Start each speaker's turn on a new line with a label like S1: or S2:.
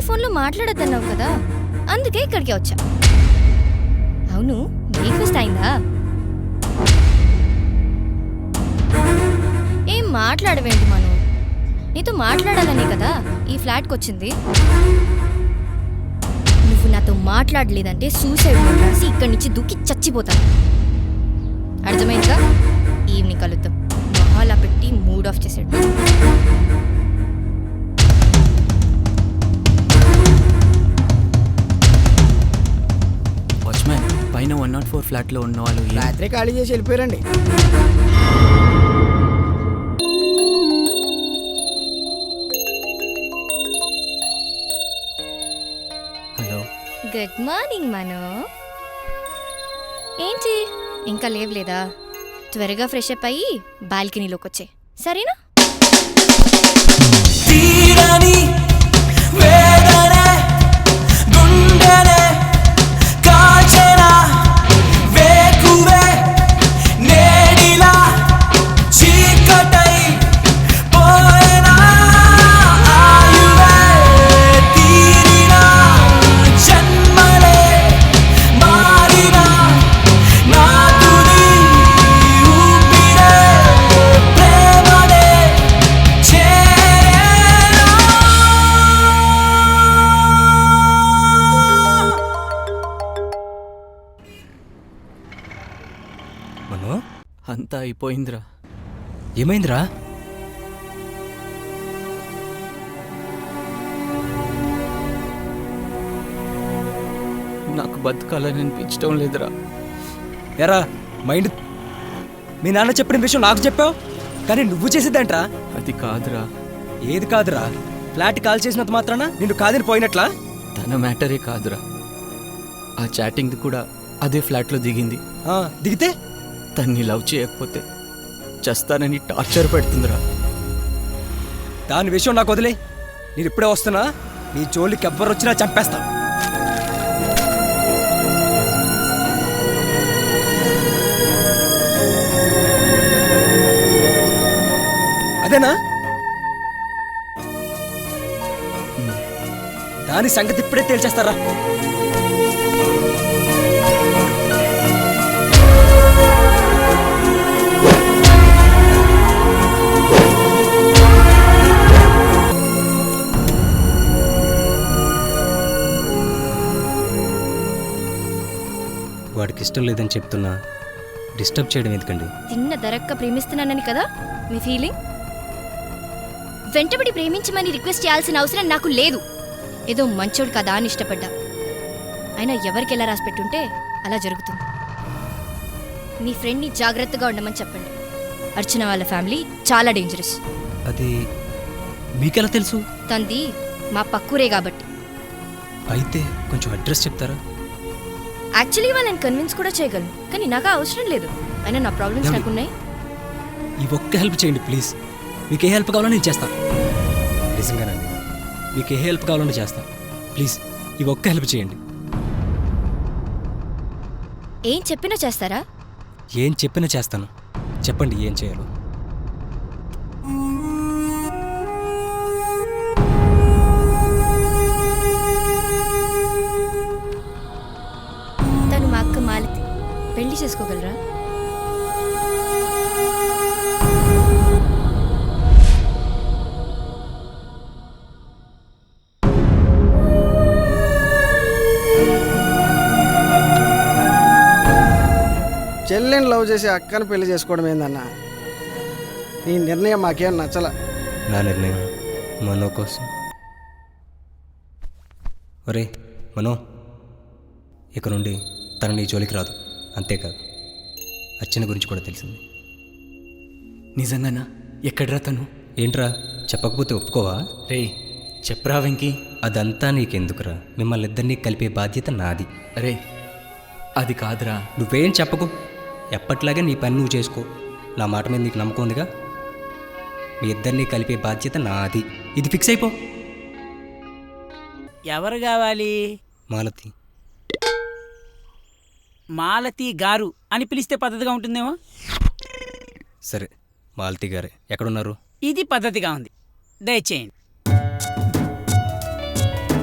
S1: ఫోన్లో మాట్లాడొద్దన్నావు కదా, అందుకే ఇక్కడికి వచ్చా. అవును, బ్రేక్ఫాస్ట్ అయిందా? ఏం మాట్లాడవేంటి మను? నీతో మాట్లాడాలనే కదా ఈ ఫ్లాట్కి వచ్చింది. నువ్వు నాతో మాట్లాడలేదంటే సూసైడ్ నోట్ రాసి ఇక్కడి నుంచి దూకి చచ్చిపోతాను. అర్థమైందిగా? ఈవినింగ్ కలుద్దాం. మొహాలా పెట్టి మూడ్ ఆఫ్ చేసాడు.
S2: వాచ్మ్యాన్, పైన 104 ఫ్లాట్లో ఉన్న వాళ్ళు
S3: రాత్రి ఖాళీ చేసి వెళ్ళిపోయారండి.
S2: హలో,
S1: గుడ్ మార్నింగ్ మను. ఏంటి ఇంకా లేవలేదా? త్వరగా ఫ్రెష్ అప్ అయ్యి బాల్కనీలోకి వచ్చే, సరేనా?
S2: అంతా అయిపోయిందిరా.
S4: ఏమైందిరా?
S2: నాకు బతకాలని అనిపించడం లేదురా.
S4: ఎరా మైండ్, మీ నాన్న చెప్పిన విషయం నాకు చెప్పావు, కానీ నువ్వు చేసేదేంట్రా?
S2: అది కాదురా.
S4: ఏది కాదురా? ఫ్లాట్ కాల్ చేసినంత మాత్రాన నిన్ను కాదని పోయినట్లా?
S2: తన మ్యాటరే కాదురా, ఆ చాటింగ్ది కూడా అదే ఫ్లాట్లో దిగింది.
S4: దిగితే
S2: తన్ని లవ్ చేయకపోతే చేస్తానని టార్చర్ పెడుతుందిరా.
S4: దాని విషయం నాకు వదిలే. నేను ఇప్పుడే వస్తున్నా, నీ జోలికి ఎవ్వరు వచ్చినా చంపేస్తా. అదేనా? దాని సంగతి ఇప్పుడే తేల్చేస్తారా? వాడికి ఇష్టం లేదని చెప్తున్నా, డిస్టర్బ్ చేయడం ఎందుకండి?
S1: తిన్న దరక్క ప్రేమిస్తున్నానని కదా మీ ఫీలింగ్? వెంటబడి ప్రేమించమని రిక్వెస్ట్ చేయాల్సిన అవసరం నాకు లేదు. ఏదో మంచోడు కదా అని ఇష్టపడ్డా. అయినా ఎవరికి ఎలా రాసి పెట్టుంటే అలా జరుగుతుంది. మీ ఫ్రెండ్ని జాగ్రత్తగా ఉండమని చెప్పండి. అర్చన వాళ్ళ ఫ్యామిలీ చాలా డేంజరస్.
S4: అది మీకెలా తెలుసు?
S1: తంది మా పక్కూరే కాబట్టి.
S4: అయితే కొంచెం అడ్రస్ చెప్తారా?
S1: యాక్చువల్లీ వాళ్ళని కన్విన్స్ కూడా చేయగలను, కానీ నాకు అవసరం లేదు. అయినా నా ప్రాబ్లమ్స్ నాకున్నాయి.
S4: ఈ ఒక్క హెల్ప్ చేయండి ప్లీజ్. మీకు ఏ హెల్ప్ కావాలో నేను చేస్తాను. నిజంగానండి, మీకు ఏ హెల్ప్ కావాలో చేస్తాను. ప్లీజ్ ఈ ఒక్క హెల్ప్ చేయండి.
S1: ఏం చెప్పినా చేస్తారా?
S4: ఏం చెప్పినా చేస్తాను. చెప్పండి ఏం చేయాలో.
S1: తను మా అక్క మాలతి. పెళ్లి చేసుకోగలరా?
S3: చెల్లెని లవ్ చేసి అక్కని పెళ్లి చేసుకోవడం ఏందన్నా? నీ నిర్ణయం మాకేం నచ్చల.
S4: నా నిర్ణయం మనో కోసం. ఒరే మనో, ఇక నుండి తన నీ జోలికి రాదు. అంతేకాదు, అర్చన గురించి కూడా తెలిసింది.
S2: నిజంగానా? ఎక్కడ్రా తను?
S4: ఏంట్రా చెప్పకపోతే ఒప్పుకోవా?
S2: రే చెప్పరా వెంకీ.
S4: అదంతా నీకెందుకురా? మిమ్మల్ని ఇద్దరినీ కలిపే బాధ్యత నాది.
S2: అరే అది కాదురా.
S4: నువ్వేం చెప్పకు. ఎప్పట్లాగే నీ పని నువ్వు చేసుకో. నా మాట మీద నీకు నమ్మకం ఉందిగా. మీ ఇద్దరినీ కలిపే బాధ్యత నాది. ఇది ఫిక్స్ అయిపో.
S5: ఎవరు కావాలి?
S4: మాలతి.
S5: మాలతి గారు అని పిలిస్తే పద్ధతిగా ఉంటుందేమో.
S4: సరే మాలతి గారే. ఎక్కడున్నారు?
S5: ఇది పద్ధతిగా ఉంది, దయచేయండి.